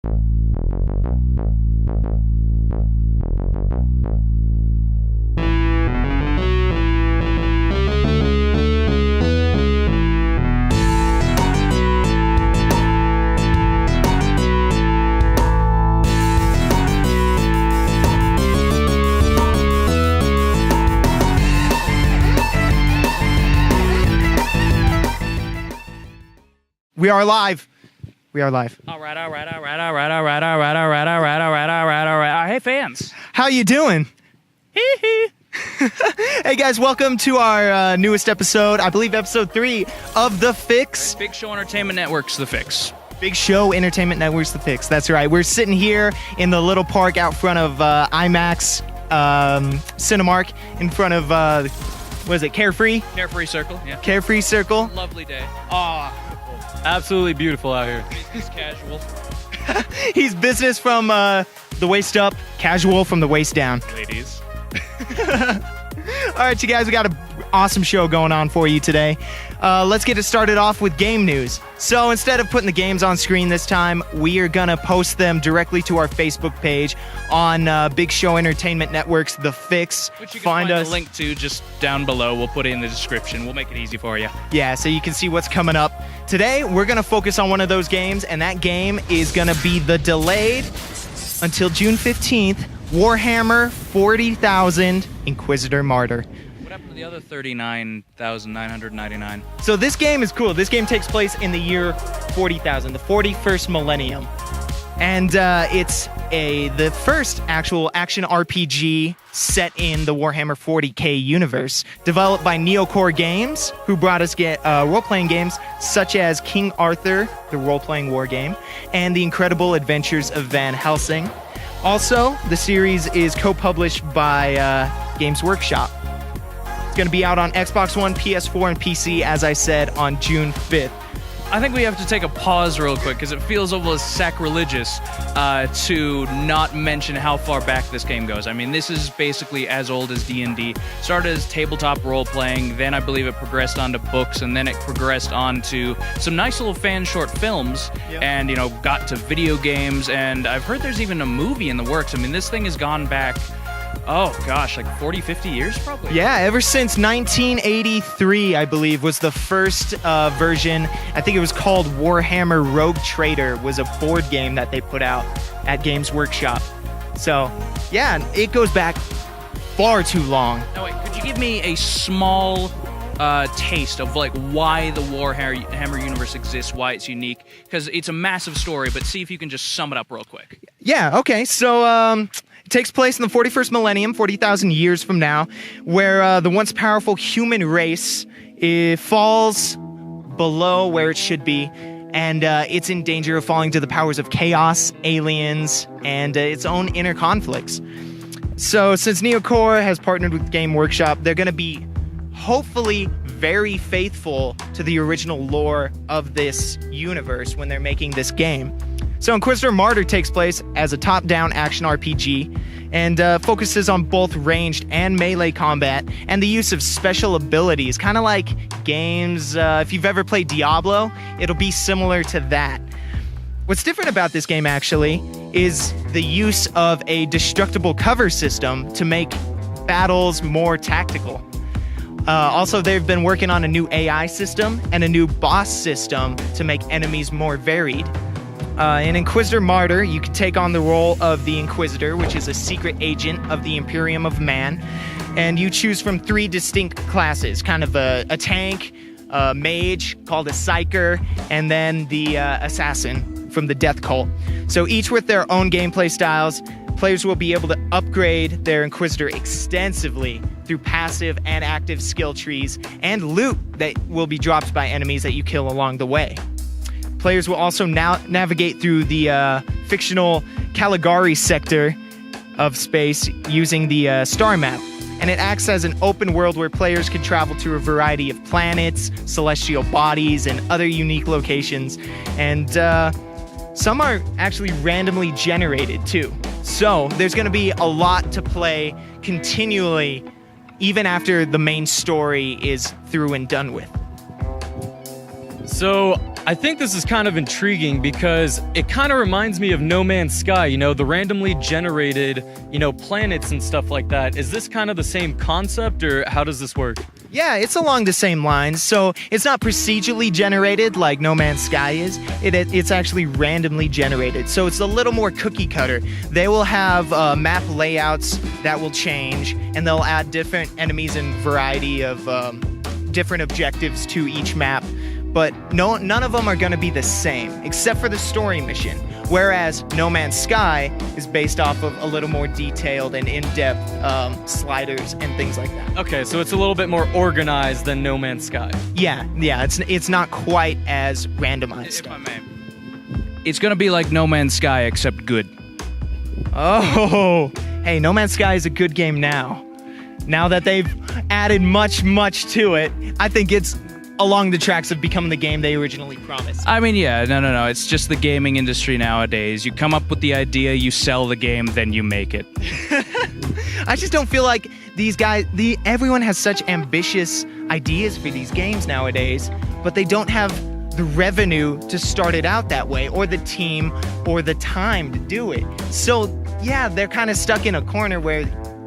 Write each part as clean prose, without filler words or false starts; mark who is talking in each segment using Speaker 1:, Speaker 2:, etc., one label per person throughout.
Speaker 1: We are live. We are live.
Speaker 2: All right. Hey, fans.
Speaker 1: How you doing? Hey, guys, welcome to our newest episode, I believe episode 3 of The Fix.
Speaker 2: Big Show Entertainment Network's The Fix.
Speaker 1: Big Show Entertainment Network's The Fix. That's right. We're sitting here in the little park out front of IMAX Cinemark in front of, what is it, Carefree?
Speaker 2: Carefree Circle, yeah.
Speaker 1: Carefree Circle.
Speaker 2: Lovely day.
Speaker 3: Absolutely beautiful out here.
Speaker 2: Business casual.
Speaker 1: He's business from the waist up, casual from the waist down.
Speaker 3: Ladies.
Speaker 1: All right, you guys, we got an awesome show going on for you today. Let's get it started off with game news. So instead of putting the games on screen this time, we are going to post them directly to our Facebook page on Big Show Entertainment Network's The Fix.
Speaker 2: Which you can find a link to just down below. We'll put it in the description. We'll make it easy for you.
Speaker 1: Yeah, so you can see what's coming up. Today, we're going to focus on one of those games, and that game is going to be the delayed until June 15th Warhammer 40,000 Inquisitor Martyr.
Speaker 2: What happened to the other 39,999?
Speaker 1: So this game is cool. This game takes place in the year 40,000, the 41st millennium. And it's the first actual action RPG set in the Warhammer 40k universe, developed by NeocoreGames, who brought us role-playing games such as King Arthur, the role-playing war game, and The Incredible Adventures of Van Helsing. Also, the series is co-published by Games Workshop. It's going to be out on Xbox One, PS4, and PC, as I said, on June 5th.
Speaker 2: I think we have to take a pause real quick because it feels almost sacrilegious to not mention how far back this game goes. I mean, this is basically as old as D&D. Started as tabletop role-playing, then I believe it progressed onto books, and then it progressed onto some nice little fan short films, and, you know, got to video games, and I've heard there's even a movie in the works. I mean, this thing has gone back, oh gosh, like 40, 50 years probably?
Speaker 1: Yeah, ever since 1983, I believe, was the first version. I think it was called Warhammer Rogue Trader, was a board game that they put out at Games Workshop. So, yeah, it goes back far too long.
Speaker 2: Now wait, could you give me a small taste of like why the Warhammer universe exists, why it's unique? Because it's a massive story, but see if you can just sum it up real quick.
Speaker 1: Yeah, okay, so it takes place in the 41st millennium, 40,000 years from now, where the once powerful human race falls below where it should be, and it's in danger of falling to the powers of chaos, aliens, and its own inner conflicts. So since Neocore has partnered with Game Workshop, they're going to be hopefully very faithful to the original lore of this universe when they're making this game. So Inquisitor Martyr takes place as a top-down action RPG and focuses on both ranged and melee combat and the use of special abilities, kind of like games. If you've ever played Diablo, it'll be similar to that. What's different about this game, actually, is the use of a destructible cover system to make battles more tactical. Also, they've been working on a new AI system and a new boss system to make enemies more varied. In Inquisitor Martyr, you can take on the role of the Inquisitor, which is a secret agent of the Imperium of Man, and you choose from 3 distinct classes, kind of a tank, a mage called a psyker, and then the assassin from the Death Cult. So each with their own gameplay styles, players will be able to upgrade their Inquisitor extensively through passive and active skill trees and loot that will be dropped by enemies that you kill along the way. Players will also now navigate through the fictional Caligari sector of space using the star map. And it acts as an open world where players can travel to a variety of planets, celestial bodies, and other unique locations. And some are actually randomly generated too. So there's going to be a lot to play continually, even after the main story is through and done with.
Speaker 3: So I think this is kind of intriguing because it kind of reminds me of No Man's Sky, you know, the randomly generated, you know, planets and stuff like that. Is this kind of the same concept, or how does this work?
Speaker 1: Yeah, it's along the same lines. So it's not procedurally generated like No Man's Sky is. It's actually randomly generated. So it's a little more cookie cutter. They will have map layouts that will change, and they'll add different enemies and variety of different objectives to each map. But none of them are going to be the same, except for the story mission. Whereas No Man's Sky is based off of a little more detailed and in-depth sliders and things like that.
Speaker 3: Okay, so it's a little bit more organized than No Man's Sky.
Speaker 1: Yeah, it's not quite as randomized.
Speaker 2: If I may. It's going to be like No Man's Sky, except good.
Speaker 1: Oh, hey, No Man's Sky is a good game now. Now that they've added much to it, I think it's along the tracks of becoming the game they originally promised.
Speaker 2: I mean, yeah, no. It's just the gaming industry nowadays. You come up with the idea, you sell the game, then you make it.
Speaker 1: I just don't feel like these guys, everyone has such ambitious ideas for these games nowadays, but they don't have the revenue to start it out that way, or the team, or the time to do it. So, yeah, they're kind of stuck in a corner where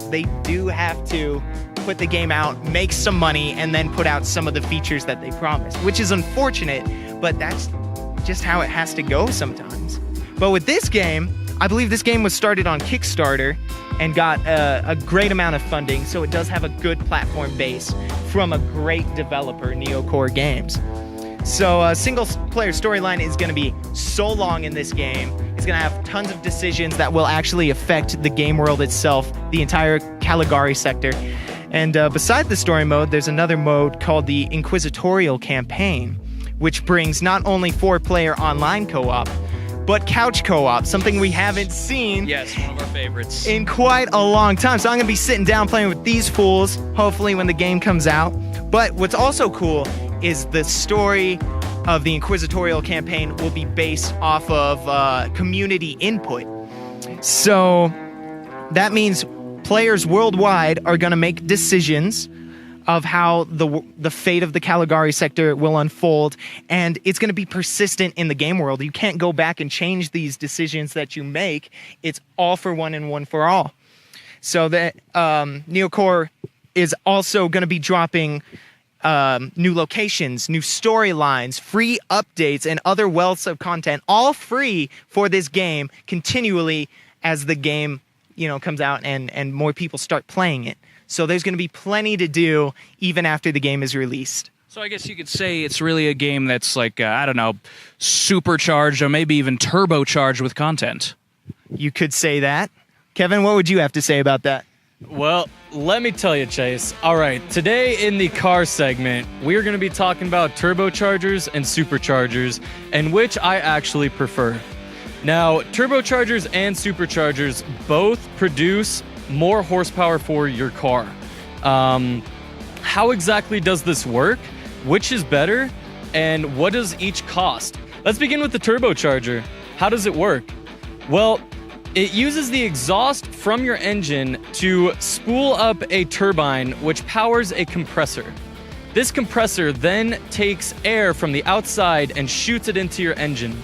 Speaker 1: they do have to put the game out, make some money, and then put out some of the features that they promised, which is unfortunate, but that's just how it has to go sometimes. But with this game, I believe this game was started on Kickstarter and got a great amount of funding, so it does have a good platform base from a great developer, NeocoreGames. So a single-player storyline is going to be so long in this game. It's going to have tons of decisions that will actually affect the game world itself, the entire Caligari sector. And beside the story mode, there's another mode called the Inquisitorial Campaign, which brings not only 4-player online co-op, but couch co-op, something we haven't seen
Speaker 2: Yes, one of our favorites.
Speaker 1: in quite a long time. So I'm going to be sitting down playing with these fools, hopefully when the game comes out. But what's also cool is the story of the Inquisitorial Campaign will be based off of community input. So that means players worldwide are going to make decisions of how the fate of the Caligari sector will unfold, and it's going to be persistent in the game world. You can't go back and change these decisions that you make. It's all for one and one for all. So that Neocore is also going to be dropping new locations, new storylines, free updates, and other wealths of content, all free for this game continually as the game comes out and more people start playing it. So there's going to be plenty to do even after the game is released.
Speaker 2: So I guess you could say it's really a game that's like, I don't know, supercharged or maybe even turbocharged with content.
Speaker 1: You could say that. Kevin, what would you have to say about that?
Speaker 3: Well, let me tell you, Chase. All right, today in the car segment, we're going to be talking about turbochargers and superchargers, and which I actually prefer. Now, turbochargers and superchargers both produce more horsepower for your car. How exactly does this work? Which is better? And what does each cost? Let's begin with the turbocharger. How does it work? Well, it uses the exhaust from your engine to spool up a turbine which powers a compressor. This compressor then takes air from the outside and shoots it into your engine.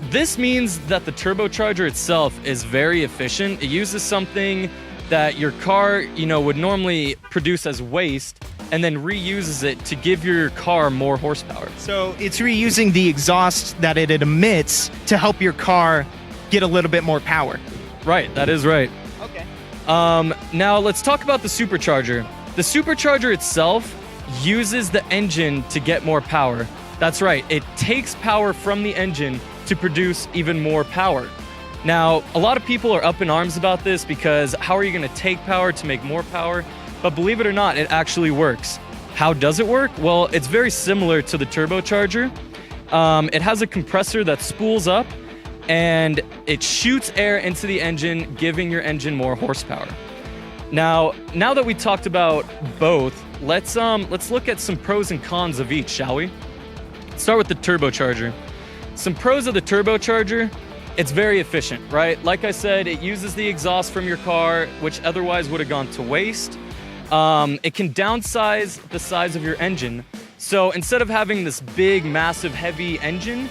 Speaker 3: This means that the turbocharger itself is very efficient. It uses something that your car, would normally produce as waste and then reuses it to give your car more horsepower.
Speaker 1: So it's reusing the exhaust that it emits to help your car get a little bit more power.
Speaker 3: Right, that is right.
Speaker 1: Okay.
Speaker 3: Now let's talk about the supercharger. The supercharger itself uses the engine to get more power. That's right, it takes power from the engine to produce even more power. Now, a lot of people are up in arms about this because how are you going to take power to make more power? But believe it or not, it actually works. How does it work? Well, it's very similar to the turbocharger. It has a compressor that spools up and it shoots air into the engine, giving your engine more horsepower. Now that we talked about both, let's look at some pros and cons of each, shall we? Let's start with the turbocharger. Some pros of the turbocharger: it's very efficient, right? Like I said, it uses the exhaust from your car, which otherwise would have gone to waste. It can downsize the size of your engine. So instead of having this big, massive, heavy engine,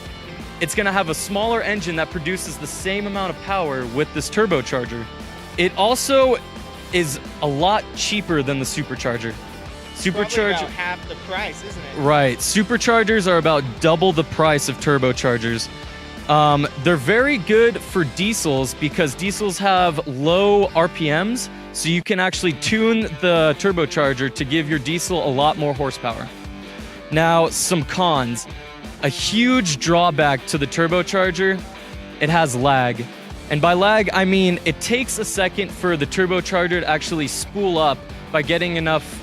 Speaker 3: it's going to have a smaller engine that produces the same amount of power with this turbocharger. It also is a lot cheaper than the supercharger.
Speaker 1: Probably about half the price, isn't it?
Speaker 3: Right. Superchargers are about double the price of turbochargers. They're very good for diesels because diesels have low RPMs, so you can actually tune the turbocharger to give your diesel a lot more horsepower. Now, some cons. A huge drawback to the turbocharger, it has lag. And by lag, I mean it takes a second for the turbocharger to actually spool up by getting enough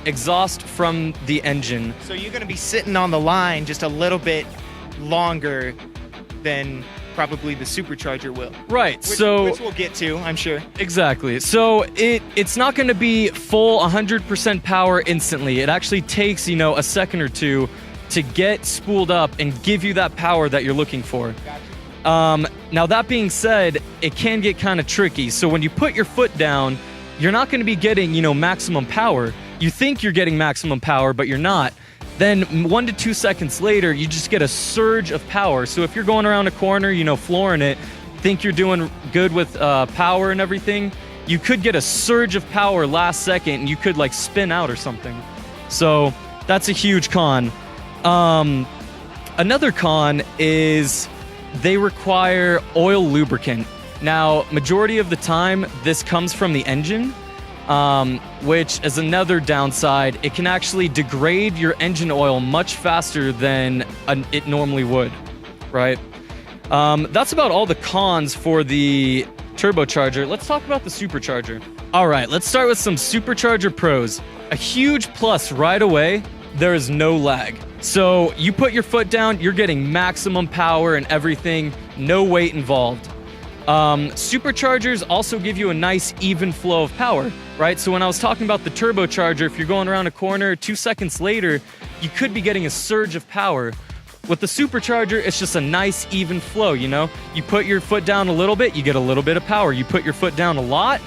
Speaker 3: exhaust from the engine.
Speaker 1: So you're going to be sitting on the line just a little bit longer than probably the supercharger will.
Speaker 3: Right.
Speaker 1: Which we'll get to, I'm sure.
Speaker 3: Exactly. So it's not going to be full 100% power instantly. It actually takes, a second or two to get spooled up and give you that power that you're looking for.
Speaker 1: Gotcha.
Speaker 3: Now that being said, it can get kind of tricky. So when you put your foot down, you're not going to be getting, maximum power. You think you're getting maximum power, but you're not. Then 1 to 2 seconds later, you just get a surge of power. So if you're going around a corner, flooring it, think you're doing good with power and everything, you could get a surge of power last second and you could spin out or something. So that's a huge con. Another con is they require oil lubricant. Now, majority of the time, this comes from the engine, which is another downside. It can actually degrade your engine oil much faster than it normally would, right? That's about all the cons for the turbocharger. Let's talk about the supercharger. All right, let's start with some supercharger pros. A huge plus right away, there is no lag. So you put your foot down, you're getting maximum power and everything, no weight involved. Superchargers also give you a nice even flow of power, right? So when I was talking about the turbocharger, if you're going around a corner 2 seconds later, you could be getting a surge of power. With the supercharger, it's just a nice even flow, You put your foot down a little bit, you get a little bit of power. You put your foot down a lot,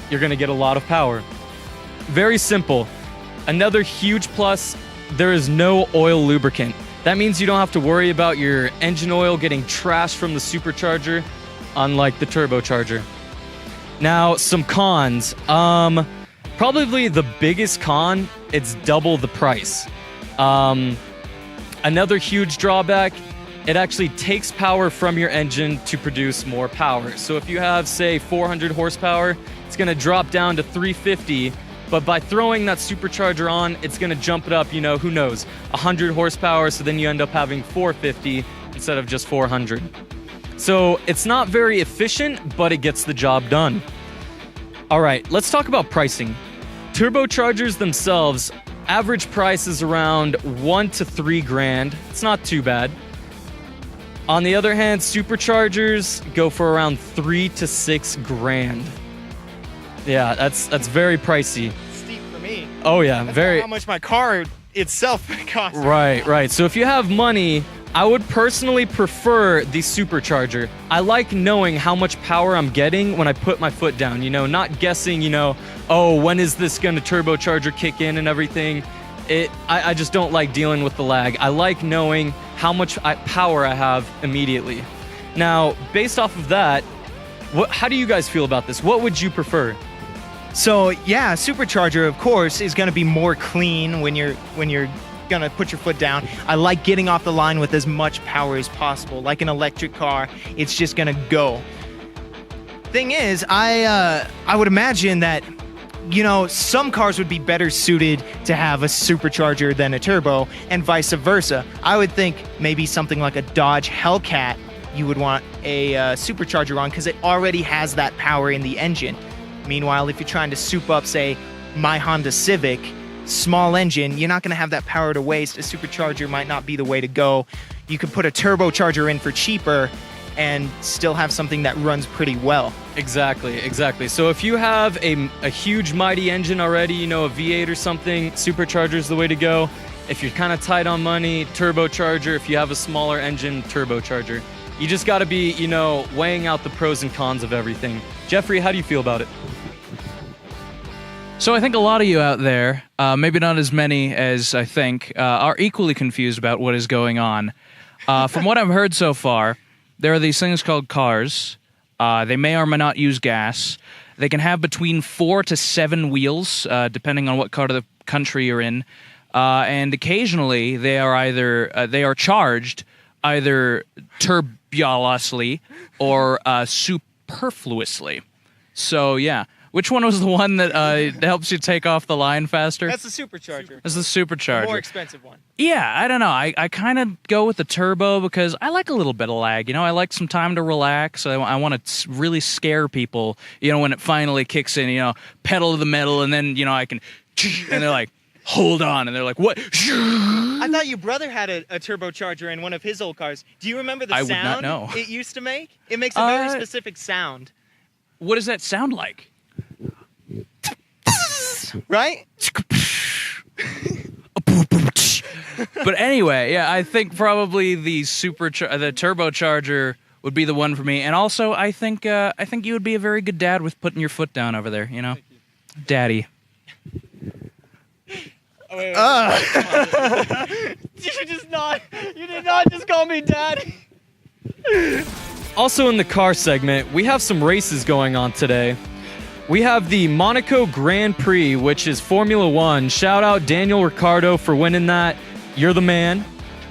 Speaker 3: you're going to get a lot of power. Very simple. Another huge plus, there is no oil lubricant. That means you don't have to worry about your engine oil getting trashed from the supercharger, unlike the turbocharger. Now, some cons. Probably the biggest con, it's double the price. Another huge drawback, it actually takes power from your engine to produce more power. So if you have, say, 400 horsepower, it's going to drop down to 350. But by throwing that supercharger on, it's going to jump it up, who knows, 100 horsepower, so then you end up having 450 instead of just 400. So it's not very efficient, but it gets the job done. All right, let's talk about pricing. Turbochargers themselves, average price is around $1 to $3 grand. It's not too bad. On the other hand, superchargers go for around $3 to $6 grand. Yeah, that's very pricey.
Speaker 1: Steep for me.
Speaker 3: Oh yeah, very.
Speaker 1: How much my car itself costs.
Speaker 3: Right. So if you have money, I would personally prefer the supercharger. I like knowing how much power I'm getting when I put my foot down, not guessing, when is this gonna turbocharger kick in and everything. I just don't like dealing with the lag. I like knowing how much power I have immediately. Now, based off of that, how do you guys feel about this? What would you prefer?
Speaker 1: So yeah, supercharger, of course, is going to be more clean when you're going to put your foot down. I like getting off the line with as much power as possible. Like an electric car, it's just going to go. Thing is, I would imagine that, some cars would be better suited to have a supercharger than a turbo, and vice versa. I would think maybe something like a Dodge Hellcat, you would want a supercharger on because it already has that power in the engine. Meanwhile, if you're trying to soup up, say, my Honda Civic, small engine, you're not going to have that power to waste. A supercharger might not be the way to go. You could put a turbocharger in for cheaper and still have something that runs pretty well.
Speaker 3: Exactly. So if you have a huge, mighty engine already, a V8 or something, supercharger's the way to go. If you're kind of tight on money, turbocharger. If you have a smaller engine, turbocharger. You just got to be, weighing out the pros and cons of everything. Jeffrey, how do you feel about it?
Speaker 2: So I think a lot of you out there, maybe not as many as I think, are equally confused about what is going on. From what I've heard so far, there are these things called cars. They may or may not use gas. They can have between 4 to 7 wheels, depending on what part of the country you're in. And occasionally, they are charged either turbulously or superfluously. So yeah. Which one was the one that helps you take off the line faster?
Speaker 1: That's the supercharger.
Speaker 2: That's the supercharger.
Speaker 1: The more expensive one.
Speaker 2: Yeah, I don't know. I kind of go with the turbo because I like a little bit of lag. I like some time to relax. I want to really scare people, when it finally kicks in, pedal to the metal, and then, I can, and they're like, hold on. And they're like, what?
Speaker 1: I thought your brother had a turbocharger in one of his old cars. Do you remember the sound
Speaker 2: would not know.
Speaker 1: it used to make? It makes a very specific sound.
Speaker 2: What does that sound like?
Speaker 1: Right?
Speaker 2: But anyway, yeah, I think probably the turbocharger would be the one for me. And also, I think you would be a very good dad with putting your foot down over there, Daddy.
Speaker 1: Oh, wait. You did not just call me daddy.
Speaker 3: Also in the car segment, we have some races going on today. We have the Monaco Grand Prix, which is Formula One. Shout out Daniel Ricciardo for winning that. You're the man.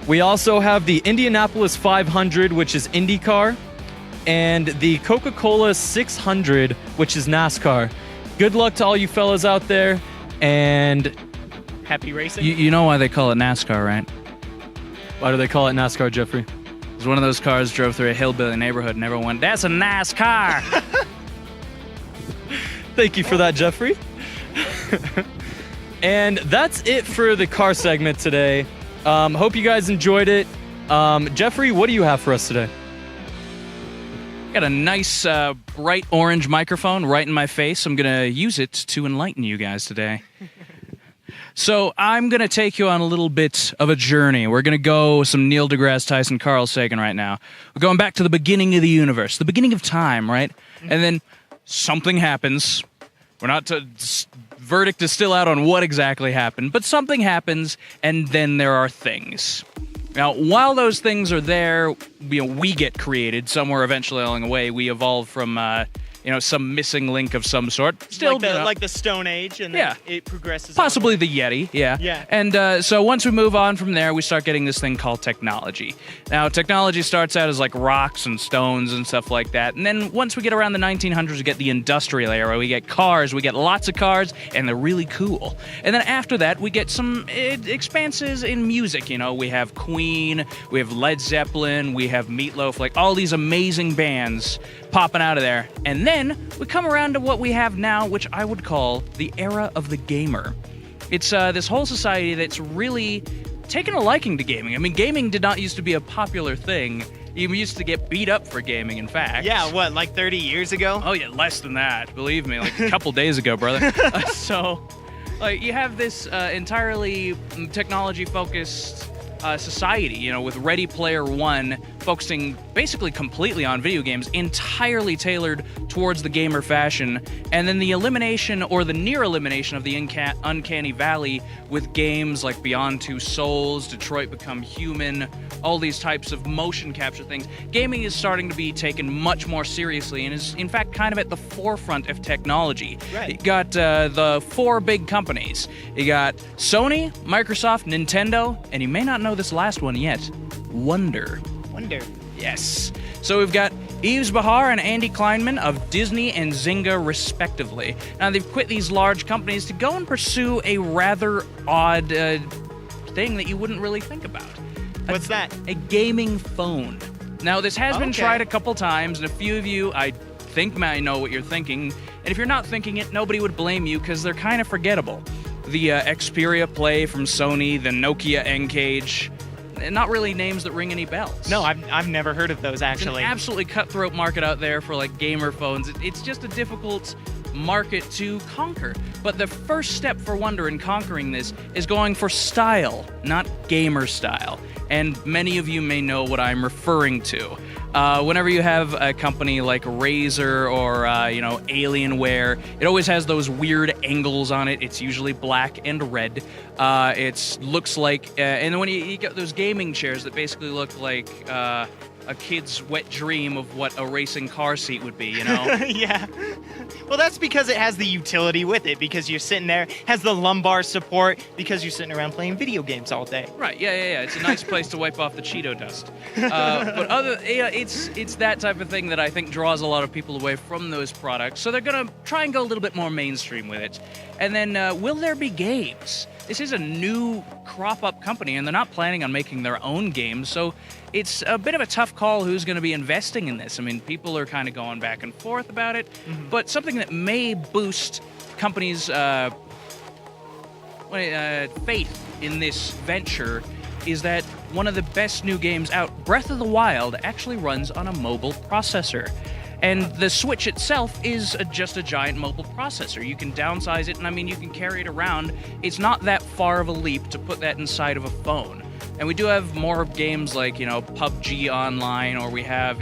Speaker 3: We also have the Indianapolis 500, which is IndyCar, and the Coca-Cola 600, which is NASCAR. Good luck to all you fellas out there, and
Speaker 1: happy racing.
Speaker 2: You know why they call it NASCAR, right?
Speaker 3: Why do they call it NASCAR, Jeffrey?
Speaker 2: Because one of those cars drove through a hillbilly neighborhood and everyone went, "That's a nice car."
Speaker 3: Thank you for that, Jeffrey. And that's it for the car segment today. Hope you guys enjoyed it. Jeffrey, what do you have for us today?
Speaker 2: Got a nice bright orange microphone right in my face. I'm going to use it to enlighten you guys today. So I'm going to take you on a little bit of a journey. We're going to go some Neil deGrasse Tyson, Carl Sagan right now. We're going back to the beginning of the universe, the beginning of time, right? And then something happens. We're not verdict is still out on what exactly happened, but something happens, and then there are things. Now, while those things are there, we get created somewhere eventually along the way. We evolve from some missing link of some sort. Still,
Speaker 1: like the Stone Age, and then it progresses.
Speaker 2: Possibly
Speaker 1: onward.
Speaker 2: the Yeti, yeah.
Speaker 1: Yeah.
Speaker 2: And so once we move on from there, we start getting this thing called technology. Now, technology starts out as like rocks and stones and stuff like that. And then once we get around the 1900s, we get the industrial era. We get cars. We get lots of cars, and they're really cool. And then after that, we get some expanses in music. We have Queen, we have Led Zeppelin, we have Meatloaf, like all these amazing bands popping out of there. And then we come around to what we have now, which I would call the era of the gamer. It's this whole society that's really taken a liking to gaming. I mean, gaming did not used to be a popular thing. You used to get beat up for gaming, in fact.
Speaker 1: Yeah, what, like 30 years ago?
Speaker 2: Oh, yeah, less than that. Believe me, like a couple days ago, brother. You have this entirely technology-focused society, with Ready Player One focusing basically completely on video games, entirely tailored towards the gamer fashion, and then the elimination or the near elimination of the uncanny valley with games like Beyond Two Souls, Detroit Become Human, all these types of motion capture things. Gaming is starting to be taken much more seriously and is, in fact, kind of at the forefront of technology.
Speaker 1: Right.
Speaker 2: You got the 4 big companies. You got Sony, Microsoft, Nintendo, and you may not know this last one yet, Wonder. Yes. So we've got Yves Bahar and Andy Kleinman of Disney and Zynga, respectively. Now, they've quit these large companies to go and pursue a rather odd thing that you wouldn't really think about.
Speaker 1: What's that?
Speaker 2: A gaming phone. Now, this has been tried a couple times, and a few of you, I think, might know what you're thinking. And if you're not thinking it, nobody would blame you, because they're kind of forgettable. The Xperia Play from Sony, the Nokia N-Cage, not really names that ring any bells.
Speaker 1: No, I've never heard of those, actually.
Speaker 2: It's an absolutely cutthroat market out there for like gamer phones. It's just a difficult market to conquer. But the first step for Wonder in conquering this is going for style, not gamer style. And many of you may know what I'm referring to. Whenever you have a company like Razer or Alienware, it always has those weird angles on it. It's usually black and red. It looks like, and then when you get those gaming chairs that basically look like a kid's wet dream of what a racing car seat would be,
Speaker 1: Yeah. Well, that's because it has the utility with it, because you're sitting there, has the lumbar support, because you're sitting around playing video games all day.
Speaker 2: Right, yeah. It's a nice place to wipe off the Cheeto dust. But it's that type of thing that I think draws a lot of people away from those products. So they're going to try and go a little bit more mainstream with it. And then, will there be games? This is a new crop-up company, and they're not planning on making their own games, so it's a bit of a tough call who's going to be investing in this. I mean, people are kind of going back and forth about it, but something that may boost companies' faith in this venture is that one of the best new games out, Breath of the Wild, actually runs on a mobile processor. And the Switch itself is just a giant mobile processor. You can downsize it, and I mean, you can carry it around. It's not that far of a leap to put that inside of a phone. And we do have more games like, PUBG Online, or we have,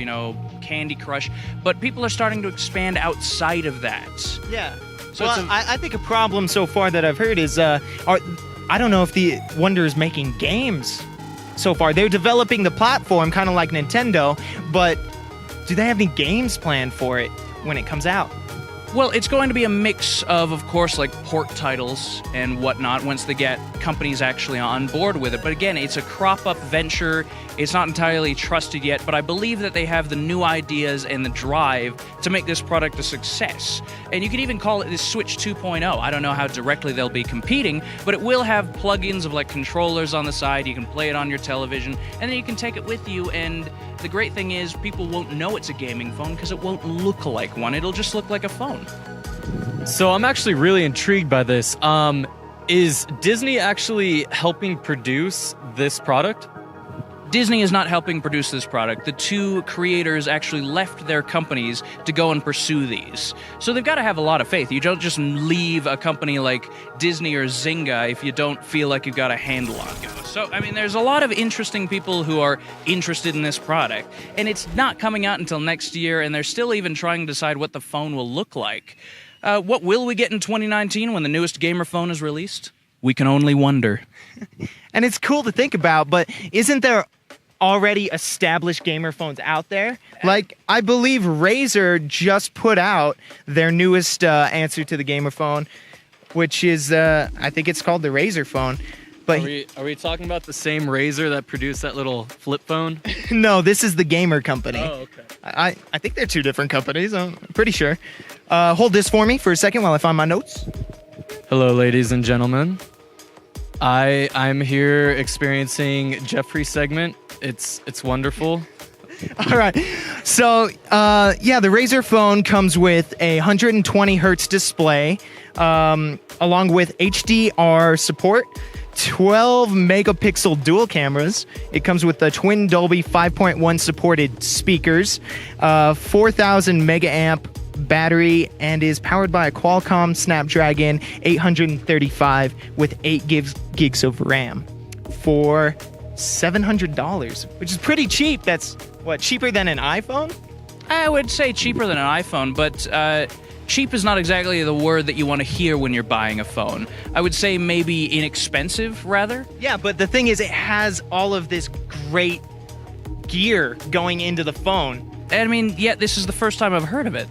Speaker 2: Candy Crush, but people are starting to expand outside of that.
Speaker 1: Yeah.
Speaker 2: So
Speaker 1: I think a problem so far that I've heard is, I don't know if the Wonder is making games so far. They're developing the platform, kind of like Nintendo, but do they have any games planned for it when it comes out?
Speaker 2: Well, it's going to be a mix of course, like port titles and whatnot once they get companies actually on board with it. But again, it's a crop-up venture. It's not entirely trusted yet, but I believe that they have the new ideas and the drive to make this product a success. And you can even call it this Switch 2.0. I don't know how directly they'll be competing, but it will have plugins of like controllers on the side. You can play it on your television, and then you can take it with you. And the great thing is people won't know it's a gaming phone because it won't look like one. It'll just look like a phone.
Speaker 3: So I'm actually really intrigued by this. Is Disney actually helping produce this product?
Speaker 2: Disney is not helping produce this product. The two creators actually left their companies to go and pursue these. So they've got to have a lot of faith. You don't just leave a company like Disney or Zynga if you don't feel like you've got a handle on it. So, I mean, there's a lot of interesting people who are interested in this product. And it's not coming out until next year, and they're still even trying to decide what the phone will look like. What will we get in 2019 when the newest gamer phone is released? We can only wonder.
Speaker 1: And it's cool to think about, but isn't there already established gamer phones out there? Like, I believe Razer just put out their newest answer to the gamer phone, which is, I think it's called the Razer Phone. But
Speaker 3: Are we talking about the same Razer that produced that little flip phone?
Speaker 1: No, this is the gamer company.
Speaker 3: Oh, okay.
Speaker 1: I think they're two different companies. I'm pretty sure. Hold this for me for a second while I find my notes.
Speaker 3: Hello, ladies and gentlemen. I'm here experiencing Jeffrey's segment. It's wonderful.
Speaker 1: All right. So, the Razer Phone comes with a 120 hertz display, along with HDR support, 12 megapixel dual cameras. It comes with the twin Dolby 5.1 supported speakers, 4,000 mega amp battery, and is powered by a Qualcomm Snapdragon 835 with 8 gigs of RAM for $700, which is pretty cheap. That's cheaper than an iPhone?
Speaker 2: I would say cheaper than an iPhone, but cheap is not exactly the word that you want to hear when you're buying a phone. I would say maybe inexpensive, rather.
Speaker 1: Yeah, but the thing is, it has all of this great gear going into the phone.
Speaker 2: I mean, yeah, this is the first time I've heard of it.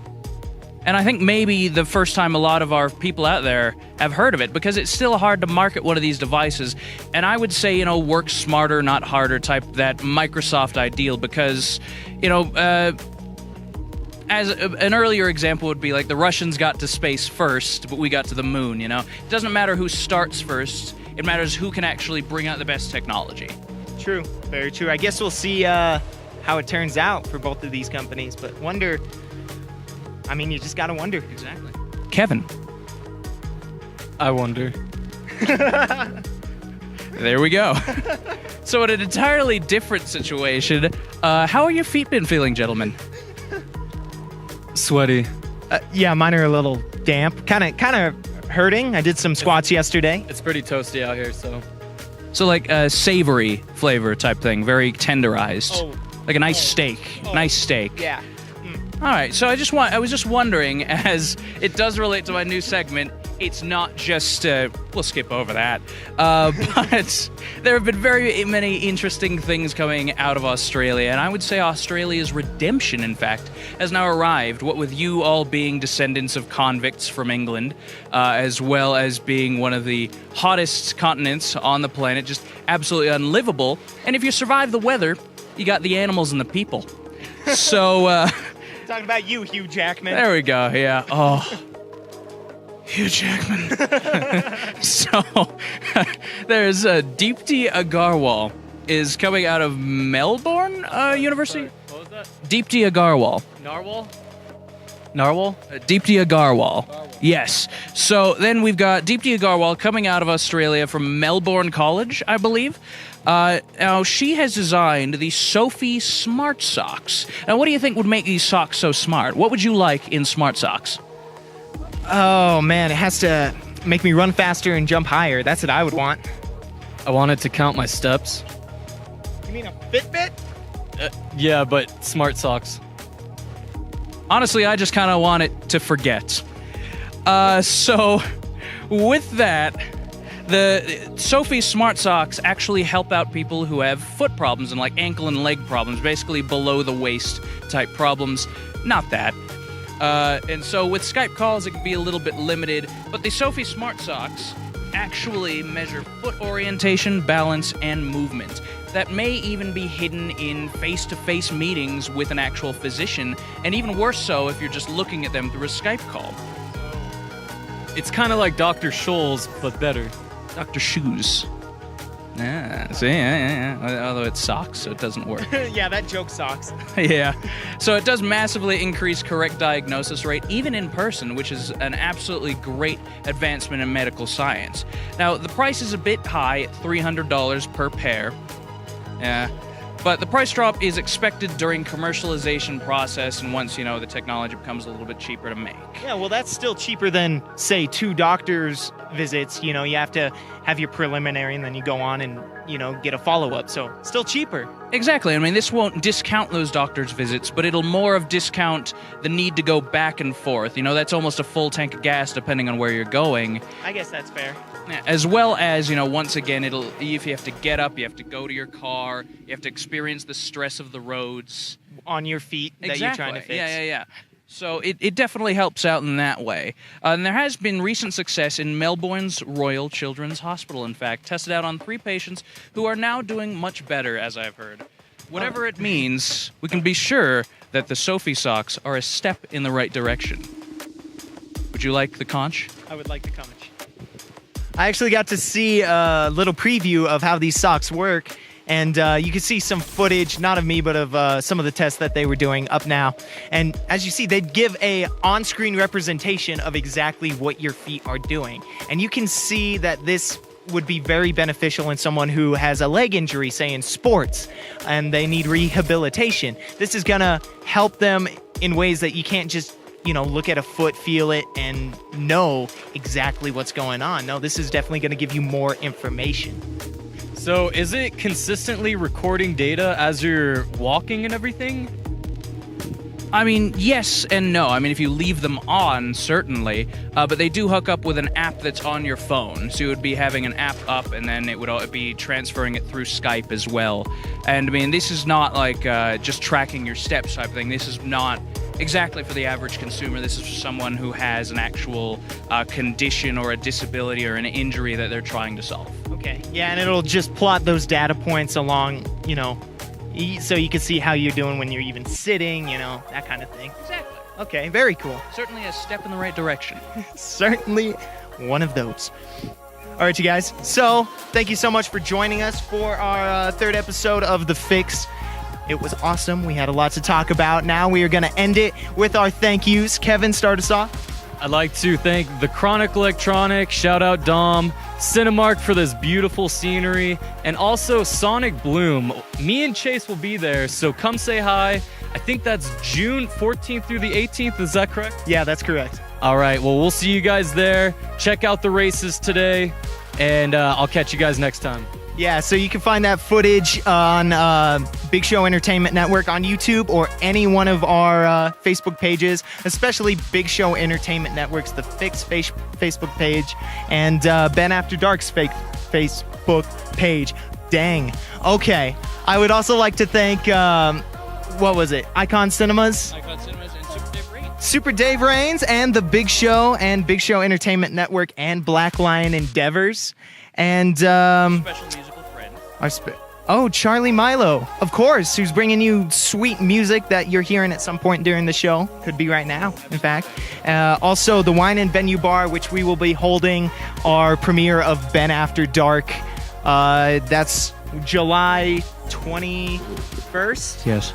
Speaker 2: And I think maybe the first time a lot of our people out there have heard of it, because it's still hard to market one of these devices. And I would say, work smarter, not harder type, that Microsoft ideal, because, as an earlier example would be like the Russians got to space first, but we got to the moon, It doesn't matter who starts first. It matters who can actually bring out the best technology.
Speaker 1: True. Very true. I guess we'll see how it turns out for both of these companies. But wonder... I mean, you just gotta wonder.
Speaker 2: Exactly. Kevin.
Speaker 3: I wonder.
Speaker 2: There we go. So in an entirely different situation, how are your feet been feeling, gentlemen?
Speaker 3: Sweaty.
Speaker 1: Yeah, mine are a little damp. Kind of hurting. I did some squats yesterday.
Speaker 3: It's pretty toasty out here, so.
Speaker 2: So like a savory flavor type thing, very tenderized. Like a nice steak. Nice steak.
Speaker 1: Yeah.
Speaker 2: All right, so I was just wondering, as it does relate to my new segment, it's not just, we'll skip over that, but there have been very many interesting things coming out of Australia, and I would say Australia's redemption, in fact, has now arrived, what with you all being descendants of convicts from England, as well as being one of the hottest continents on the planet, just absolutely unlivable, and if you survive the weather, you got the animals and the people. So,
Speaker 1: Talking about you, Hugh Jackman.
Speaker 2: there we go, yeah. Oh, Hugh Jackman. So, there's Deepti Agarwal is coming out of Melbourne University.
Speaker 3: What was that?
Speaker 2: Deepti Agarwal.
Speaker 3: Narwhal? Narwhal?
Speaker 2: Deepti Agarwal. Yes. So then we've got Deepti Agarwal coming out of Australia from Melbourne College, I believe. Now, she has designed the SoPhy Smart Socks. Now, what do you think would make these socks so smart? What would you like in smart socks?
Speaker 1: Oh, man, it has to make me run faster and jump higher. That's what I would want.
Speaker 3: I wanted to count my steps.
Speaker 1: You mean a Fitbit?
Speaker 3: Yeah, but smart socks.
Speaker 2: Honestly, I just kind of want it to forget. So, with that, the SoPhy Smart Socks actually help out people who have foot problems and like ankle and leg problems, basically below the waist type problems. Not that. And so with Skype calls, it can be a little bit limited, but the SoPhy Smart Socks actually measure foot orientation, balance, and movement. That may even be hidden in face-to-face meetings with an actual physician, and even worse so if you're just looking at them through a Skype call.
Speaker 3: It's kind of like Dr. Scholl's, but better.
Speaker 2: Dr. Shoes. See, yeah. Although it's socks, so it doesn't work.
Speaker 1: Yeah, that joke sucks.
Speaker 2: Yeah. So it does massively increase correct diagnosis rate, even in person, which is an absolutely great advancement in medical science. Now, the price is a bit high, $300 per pair. Yeah. But the price drop is expected during commercialization process, and once, the technology becomes a little bit cheaper to make.
Speaker 1: Yeah, well, that's still cheaper than, say, 2 doctor's visits. You have to have your preliminary, and then you go on and, get a follow-up. So, still cheaper.
Speaker 2: Exactly. I mean, this won't discount those doctor's visits, but it'll more of discount the need to go back and forth. That's almost a full tank of gas depending on where you're going.
Speaker 1: I guess that's fair.
Speaker 2: Yeah, as well as, once again, if you have to get up, you have to go to your car, you have to experience the stress of the roads.
Speaker 1: On your feet that
Speaker 2: Exactly.
Speaker 1: you're trying to fix.
Speaker 2: Yeah. So it definitely helps out in that way. And there has been recent success in Melbourne's Royal Children's Hospital, in fact, tested out on 3 patients who are now doing much better, as I've heard. Whatever it means, we can be sure that the SoPhy socks are a step in the right direction. Would you like the conch?
Speaker 1: I would like the conch. I actually got to see a little preview of how these socks work, and you can see some footage, not of me, but of some of the tests that they were doing up now. And as you see, they give a on-screen representation of exactly what your feet are doing. And you can see that this would be very beneficial in someone who has a leg injury, say in sports, and they need rehabilitation. This is gonna help them in ways that you can't just look at a foot, feel it, and know exactly what's going on. No, this is definitely going to give you more information.
Speaker 3: So is it consistently recording data as you're walking and everything?
Speaker 2: I mean, yes and no. I mean, if you leave them on, certainly. But they do hook up with an app that's on your phone. So you would be having an app up, and then it would be transferring it through Skype as well. And I mean, this is not like just tracking your steps type of thing. This is not exactly for the average consumer. This is for someone who has an actual condition or a disability or an injury that they're trying to solve.
Speaker 1: Okay. Yeah, and it'll just plot those data points along, so you can see how you're doing when you're even sitting, that kind of thing.
Speaker 2: Exactly.
Speaker 1: Okay, very cool.
Speaker 2: Certainly a step in the right direction.
Speaker 1: Certainly one of those. All right, you guys. So, thank you so much for joining us for our 3rd episode of The Fix. It was awesome. We had a lot to talk about. Now we are going to end it with our thank yous. Kevin, start us off.
Speaker 3: I'd like to thank The Chronic Electronic, shout out Dom, Cinemark for this beautiful scenery, and also Sonic Bloom. Me and Chase will be there, so come say hi. I think that's June 14th through the 18th, is that correct?
Speaker 1: Yeah, that's correct.
Speaker 3: All right, well, we'll see you guys there. Check out the races today, and I'll catch you guys next time.
Speaker 1: Yeah, so you can find that footage on Big Show Entertainment Network on YouTube or any one of our Facebook pages, especially Big Show Entertainment Network's The Fix Facebook page and Ben After Dark's Facebook page. Dang. Okay. I would also like to thank, what was it? Icon Cinemas?
Speaker 2: Icon Cinemas and Super Dave Raines.
Speaker 1: Super Dave Raines and the Big Show and Big Show Entertainment Network and Black Lion Endeavors. And
Speaker 2: Special musical friend.
Speaker 1: Charlie Milo, of course, who's bringing you sweet music that you're hearing at some point during the show. Could be right now, in fact. Also, the Wine and Venue Bar, which we will be holding our premiere of Ben After Dark. That's July 21st.
Speaker 2: Yes.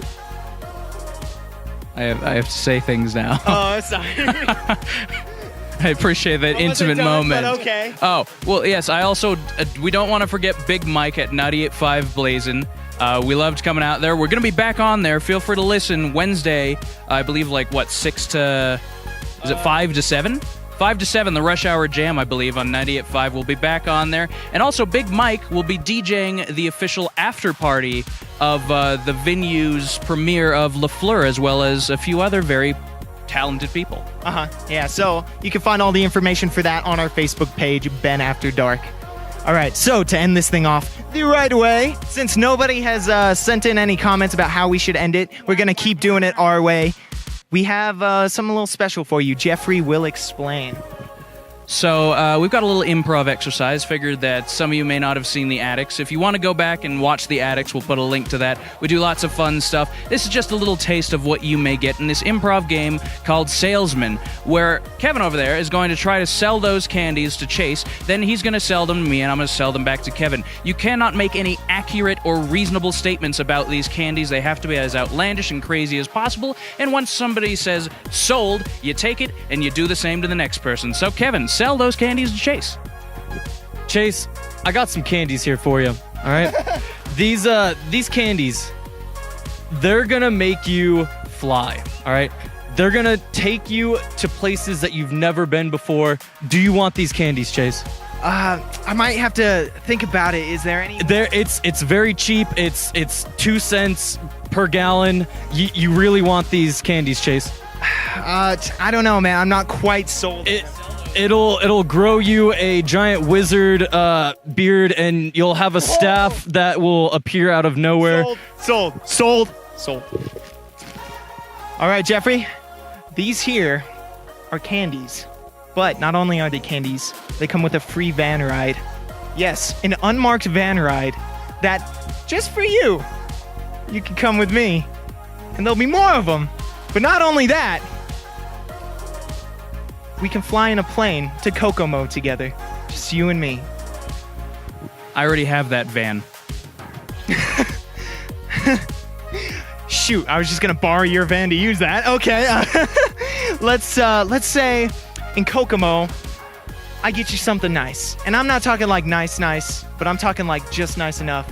Speaker 2: I have to say things now.
Speaker 1: Oh, sorry.
Speaker 2: I appreciate that intimate moment.
Speaker 1: But okay.
Speaker 2: Oh, well, yes, I also, we don't want to forget Big Mike at 98.5 Blazin'. We loved coming out there. We're going to be back on there. Feel free to listen Wednesday, I believe, 5 to 7? 5 to 7, the Rush Hour Jam, I believe, on 98.5. We'll be back on there. And also, Big Mike will be DJing the official after party of the venue's premiere of La Fleur, as well as a few other very talented people.
Speaker 1: Yeah, so you can find all the information for that on our Facebook page, Ben After Dark. All right, so to end this thing off the right way, since nobody has sent in any comments about how we should end it, we're going to keep doing it our way. We have something a little special for you. Jeffrey will explain.
Speaker 2: So we've got a little improv exercise. Figured that some of you may not have seen The Addicts. If you want to go back and watch The Addicts, we'll put a link to that. We do lots of fun stuff. This is just a little taste of what you may get in this improv game called Salesman, where Kevin over there is going to try to sell those candies to Chase. Then he's going to sell them to me, and I'm going to sell them back to Kevin. You cannot make any accurate or reasonable statements about these candies. They have to be as outlandish and crazy as possible. And once somebody says sold, you take it and you do the same to the next person. So Kevin, sell those candies to Chase.
Speaker 3: Chase, I got some candies here for you. All right, these candies, they're gonna make you fly. All right, they're gonna take you to places that you've never been before. Do you want these candies, Chase?
Speaker 1: I might have to think about it. Is there any?
Speaker 3: It's very cheap. It's 2 cents per gallon. You really want these candies, Chase?
Speaker 1: I don't know, man. I'm not quite sold.
Speaker 3: It'll grow you a giant wizard beard, and you'll have a staff that will appear out of nowhere.
Speaker 1: Sold. All right, Jeffrey. These here are candies. But not only are they candies, they come with a free van ride. Yes, an unmarked van ride that, just for you, you can come with me. And there'll be more of them. But not only that, we can fly in a plane to Kokomo together. Just you and me.
Speaker 2: I already have that van.
Speaker 1: Shoot, I was just gonna borrow your van to use that. Okay, let's say in Kokomo, I get you something nice. And I'm not talking like nice, but I'm talking like just nice enough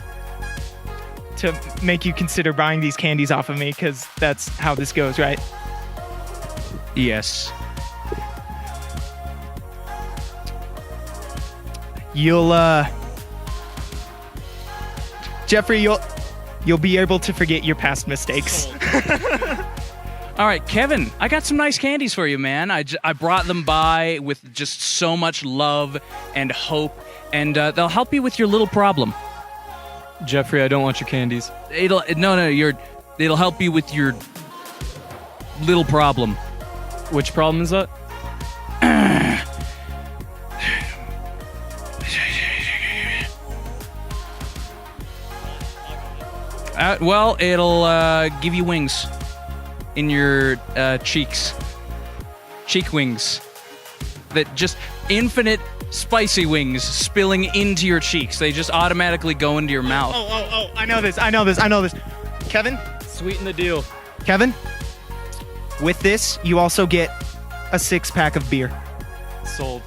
Speaker 1: to make you consider buying these candies off of me, because that's how this goes, right?
Speaker 2: Yes.
Speaker 1: Jeffrey, you'll be able to forget your past mistakes.
Speaker 2: All right, Kevin, I got some nice candies for you, man. I brought them by with just so much love and hope, and they'll help you with your little problem.
Speaker 3: Jeffrey, I don't want your candies.
Speaker 2: It'll help you with your little problem.
Speaker 3: Which problem is that?
Speaker 2: Well, it'll give you wings in your cheeks. Cheek wings. That just infinite spicy wings spilling into your cheeks. They just automatically go into your mouth.
Speaker 1: Oh, I know this. Kevin?
Speaker 3: Sweeten the deal.
Speaker 1: Kevin? With this, you also get a 6-pack of beer.
Speaker 3: Sold.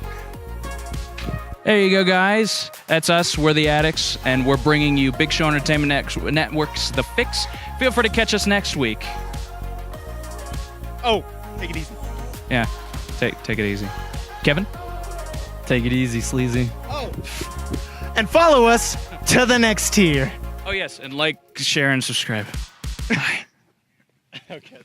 Speaker 2: There you go, guys. That's us. We're the Addicts, and we're bringing you Big Show Entertainment Network's The Fix. Feel free to catch us next week.
Speaker 1: Oh, take it easy.
Speaker 2: Yeah, take it easy. Kevin?
Speaker 3: Take it easy, sleazy.
Speaker 1: Oh. and follow us to the next tier.
Speaker 2: Oh yes, and like, share, and subscribe. Bye.
Speaker 3: Okay.